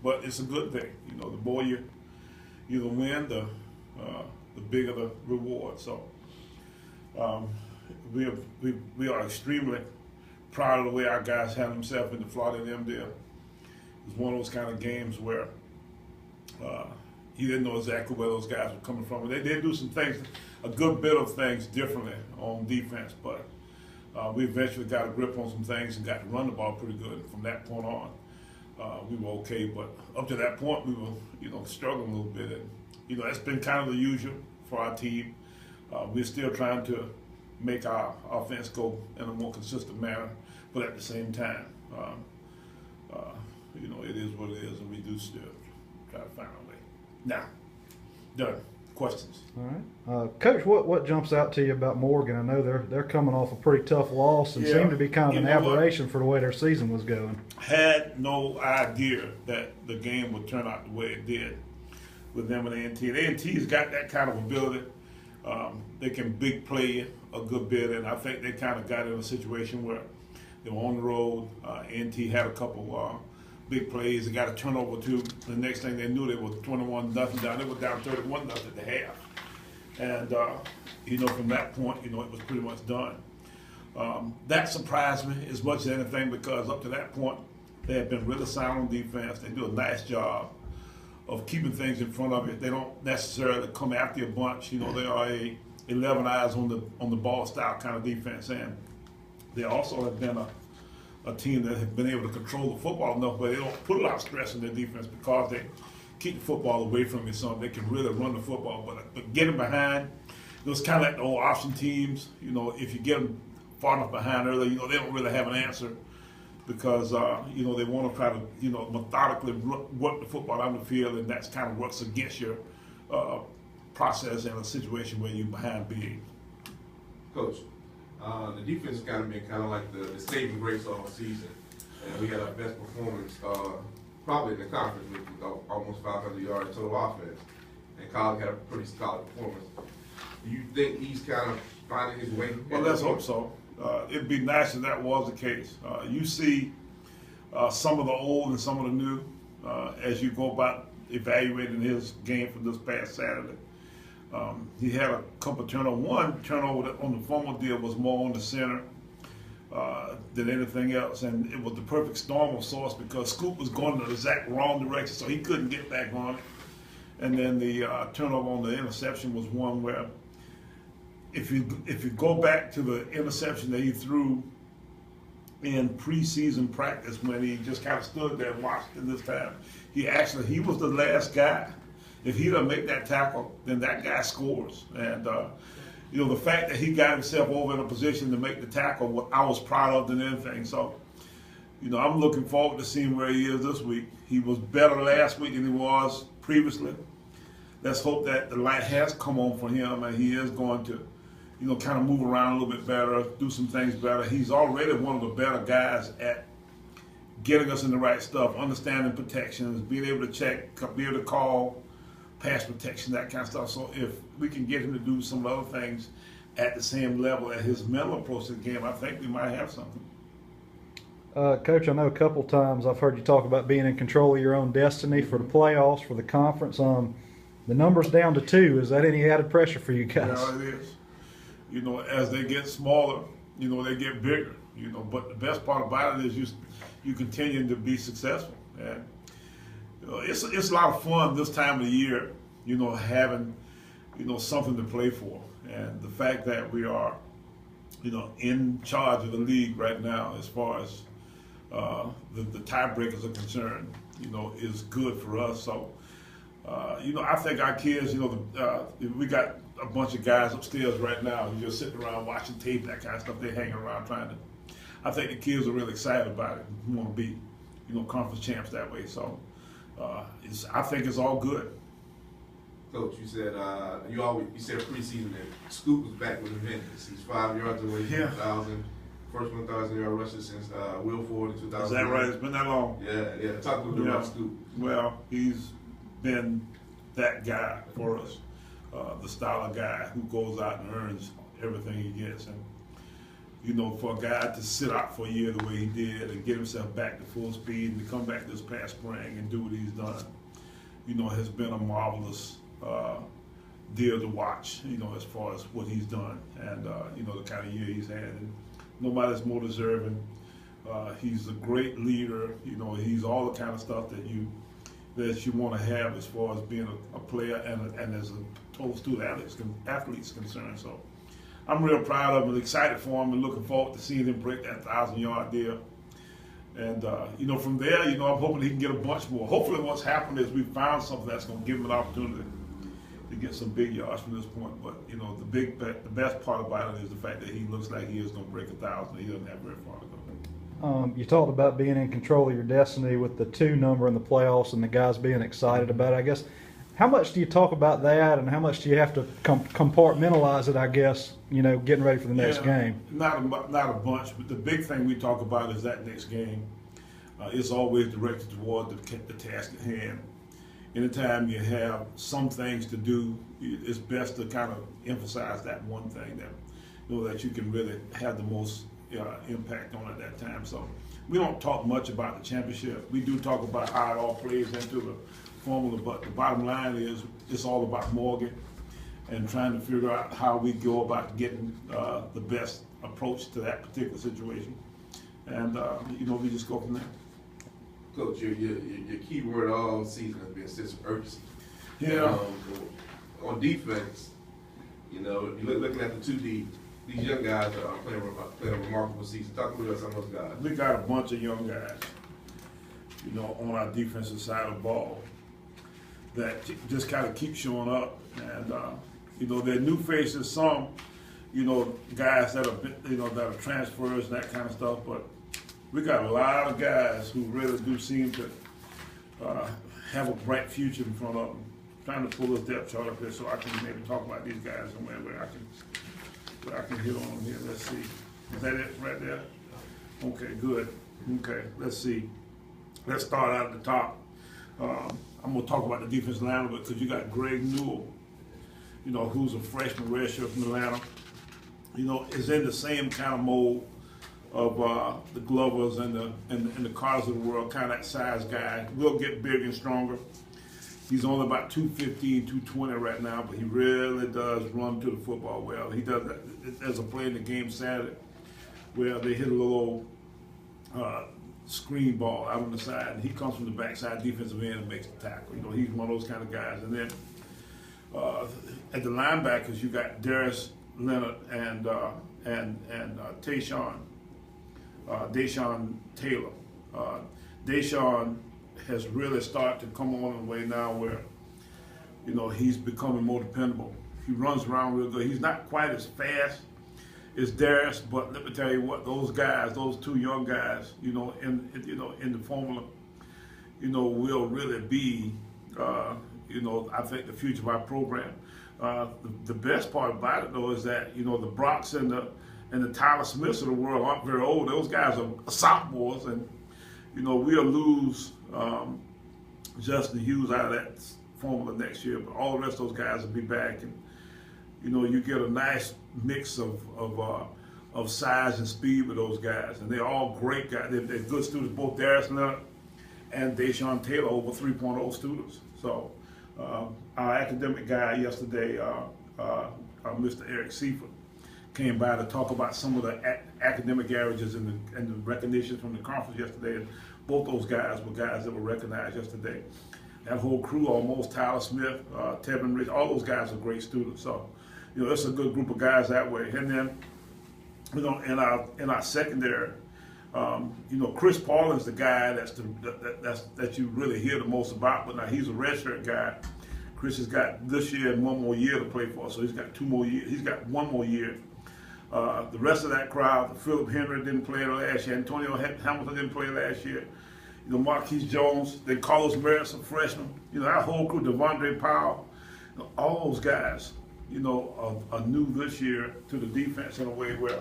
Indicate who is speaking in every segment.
Speaker 1: but it's a good thing. You know, the more you win, the bigger the reward. So we are extremely proud of the way our guys handled themselves in the Florida A&M deal. It was one of those kind of games where you didn't know exactly where those guys were coming from. They did do some things, a good bit of things differently on defense, but we eventually got a grip on some things and got to run the ball pretty good. And from that point on, we were okay. But up to that point, we were, struggling a little bit. And, that's been kind of the usual for our team. We're still trying to make our offense go in a more consistent manner, but at the same time, it is what it is, and we do still try to find a way. Now, done. Questions?
Speaker 2: All right, Coach. What jumps out to you about Morgan? I know they're coming off a pretty tough loss and seem to be kind of an aberration for the way their season was going.
Speaker 1: Had no idea that the game would turn out the way it did with them and A&T. And A&T's got that kind of ability. They can big play a good bit, and I think they kind of got in a situation where they were on the road. A&T had a couple big plays. They got a turnover too. The next thing they knew, they were 21-0 down. They were down 31-0 at the half. And from that point, it was pretty much done. That surprised me as much as anything because up to that point, they had been really sound on defense. They do a nice job of keeping things in front of you. They don't necessarily come after you a bunch. They are a 11 eyes on the ball style kind of defense, and they also have been a team that have been able to control the football enough, but they don't put a lot of stress on their defense because they keep the football away from you some. They can really run the football, but getting behind, it's kind of like the old option teams. If you get them far enough behind early, they don't really have an answer because, they want to try to, methodically work the football on the field, and that's kind of works against your process in a situation where you're behind big.
Speaker 3: Coach, the defense has kind of been like the saving grace all season, and we had our best performance probably in the conference with almost 500 yards total offense, and Kyle had a pretty solid performance. Do you think he's kind of finding his way?
Speaker 1: Well, let's hope so. It'd be nice if that was the case. You see some of the old and some of the new as you go about evaluating his game from this past Saturday. He had a couple of turnovers. One turnover on the former deal was more on the center than anything else, and it was the perfect storm of sorts because Scoop was going in the exact wrong direction, so he couldn't get back on it. And then the turnover on the interception was one where if you go back to the interception that he threw in preseason practice when he just kind of stood there and watched it this time, he was the last guy. If he doesn't make that tackle, then that guy scores. And, the fact that he got himself over in a position to make the tackle, I was proud of than anything. So, I'm looking forward to seeing where he is this week. He was better last week than he was previously. Let's hope that the light has come on for him and he is going to, kind of move around a little bit better, do some things better. He's already one of the better guys at getting us in the right stuff, understanding protections, being able to check, be able to call, pass protection, that kind of stuff. So if we can get him to do some other things at the same level as his mental approach to the game, I think we might have something.
Speaker 2: Coach, I know a couple times I've heard you talk about being in control of your own destiny for the playoffs, for the conference. The number's down to 2. Is that any added pressure for you guys?
Speaker 1: Yeah, it is. As they get smaller, they get bigger. But the best part about it is you continue to be successful. And it's a lot of fun this time of the year, having, something to play for. And the fact that we are, in charge of the league right now as far as the tiebreakers are concerned, is good for us. So, I think our kids, we got a bunch of guys upstairs right now who just sitting around watching tape, that kind of stuff. They're hanging around I think the kids are really excited about it and want to be, conference champs that way. So, I think it's all good.
Speaker 3: Coach, you said you said preseason that Scoop was back with a vengeance. He's 5 yards away from 1,000, first 1,000-yard rusher since Will Ford in 2000.
Speaker 1: Is that right? It's been that long.
Speaker 3: Yeah. Talk a little bit about Scoop.
Speaker 1: Well, he's been that guy for us, the style of guy who goes out and earns everything he gets. And for a guy to sit out for a year the way he did and get himself back to full speed and to come back this past spring and do what he's done, has been a marvelous deal to watch, as far as what he's done and, the kind of year he's had. And nobody's more deserving. He's a great leader. He's all the kind of stuff that you want to have as far as being a player and as a total student athlete's concerned. So I'm real proud of him and excited for him and looking forward to seeing him break that 1,000-yard deal. And, from there, I'm hoping he can get a bunch more. Hopefully what's happened is we found something that's going to give him an opportunity to get some big yards from this point. But, the best part about it is the fact that he looks like he is going to break 1,000. He doesn't have very far to go.
Speaker 2: You talked about being in control of your destiny with the 2 number in the playoffs and the guys being excited about it. I guess, how much do you talk about that and how much do you have to compartmentalize it, I guess, getting ready for the next game?
Speaker 1: Not a bunch, but the big thing we talk about is that next game. It's always directed toward the task at hand. Anytime you have some things to do, it's best to kind of emphasize that one thing that you can really have the most impact on at that time. So we don't talk much about the championship. We do talk about how it all plays into the formula, but the bottom line is it's all about Morgan and trying to figure out how we go about getting the best approach to that particular situation. And, we just go from there.
Speaker 3: Coach, your key word all season has been sense of urgency.
Speaker 1: Yeah.
Speaker 3: On defense, you're looking at the 2D. These young guys are playing a remarkable season. Talk about some of those guys.
Speaker 1: We got a bunch of young guys, on our defensive side of the ball that just kind of keep showing up. And, they're new faces, some, guys that are transfers and that kind of stuff. But we got a lot of guys who really do seem to have a bright future in front of them. Trying to pull this depth chart up here so I can maybe talk about these guys somewhere where I can hit on them here. Let's see. Is that it right there? Okay, good. Okay, let's see. Let's start out at the top. I'm going to talk about the defensive line a little bit because you got Greg Newell, who's a freshman redshirt from Atlanta. Is in the same kind of mold of the Glovers and the Carters of the world, kind of that size guy. Will get bigger and stronger. He's only about 215, 220 right now, but he really does run to the football well. He does that. There's a play in the game Saturday where they hit a little screen ball out on the side, and he comes from the backside defensive end and makes the tackle. He's one of those kind of guys. And then at the linebackers, you got Darius Leonard and Deshaun Taylor. Deshaun has really started to come on in a way now where, he's becoming more dependable. He runs around real good. He's not quite as fast as Darius, but let me tell you what, those guys, those 2 young guys, in the formula, will really be, I think the future of our program. The best part about it though is that, the Brocks and the Tyler Smiths of the world aren't very old. Those guys are sophomores, and we'll lose Justin Hughes out of that formula next year, but all the rest of those guys will be back, and you get a nice mix of size and speed with those guys, and they're all great guys. They're good students, both Darius Leonard and Deshaun Taylor, over 3.0 students. So our academic guy yesterday, Mr. Eric Seifert, came by to talk about some of the academic averages and the recognition from the conference yesterday. And both those guys were guys that were recognized yesterday. That whole crew, almost Tyler Smith, Tevin Rich, all those guys are great students. So, it's a good group of guys that way. And then, in our secondary, Chris Paulin's the guy that you really hear the most about. But now he's a redshirt guy. Chris has got this year and 1 more year to play for, so he's got 2 more years. He's got 1 more year. The rest of that crowd, Philip Henry didn't play last year. Antonio Hamilton didn't play last year. Marquise Jones, then Carlos Merritt's a freshman. That whole crew, Devondre Pough, all those guys, are new this year to the defense in a way where,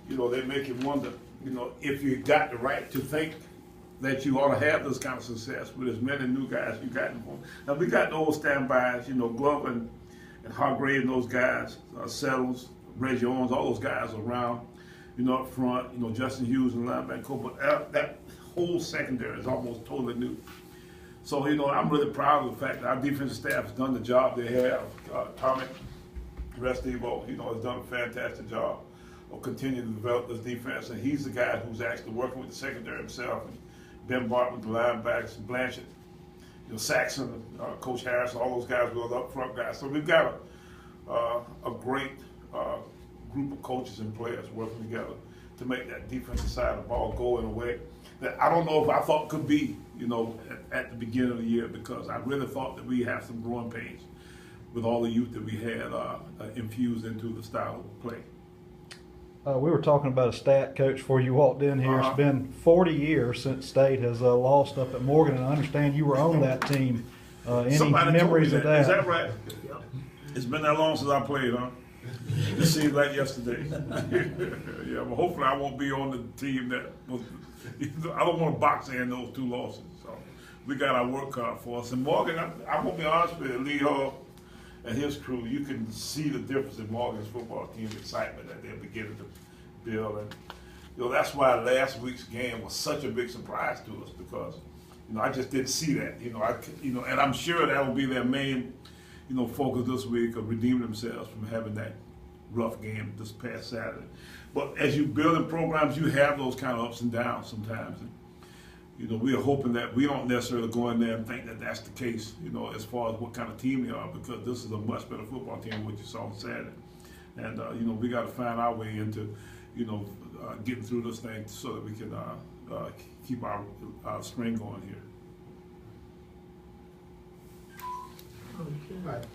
Speaker 1: they make you wonder, if you got the right to think that you ought to have this kind of success with as many new guys you got in the form. Now, we got those standbys, Glove and Hargrave and those guys, Settles, Reggie Owens, all those guys around. up front, Justin Hughes and linebacker, but that whole secondary is almost totally new. So, I'm really proud of the fact that our defensive staff has done the job they have. Tommy Restivo, has done a fantastic job of continuing to develop this defense, and he's the guy who's actually working with the secondary himself, and Ben Barton, the linebackers, Blanchett, Saxon, Coach Harris, all those guys were the up front guys. So we've got a great group of coaches and players working together to make that defensive side of the ball go in a way that I don't know if I thought could be, at the beginning of the year, because I really thought that we have some growing pains with all the youth that we had infused into the style of play.
Speaker 2: We were talking about a stat, Coach, before you walked in here. It's been 40 years since State has lost up at Morgan, and I understand you were on that team. Any
Speaker 1: Somebody
Speaker 2: memories
Speaker 1: told me
Speaker 2: of that?
Speaker 1: Is that right? Yep. It's been that long since I played, huh? It seems like yesterday. Yeah, but hopefully I won't be on the team that was. I don't want to box in those 2 losses. So we got our work cut for us. And Morgan, I'm going to be honest with you, Lee Hall and his crew, you can see the difference in Morgan's football team's excitement that they're beginning to build. And that's why last week's game was such a big surprise to us, because I just didn't see that. And I'm sure that will be their main focus this week, of redeeming themselves from having that rough game this past Saturday. But as you build in programs, you have those kind of ups and downs sometimes. And, we are hoping that we don't necessarily go in there and think that that's the case, as far as what kind of team they are, because this is a much better football team than what you saw on Saturday. And, we got to find our way into, getting through this thing so that we can keep our string going here.
Speaker 4: Okay.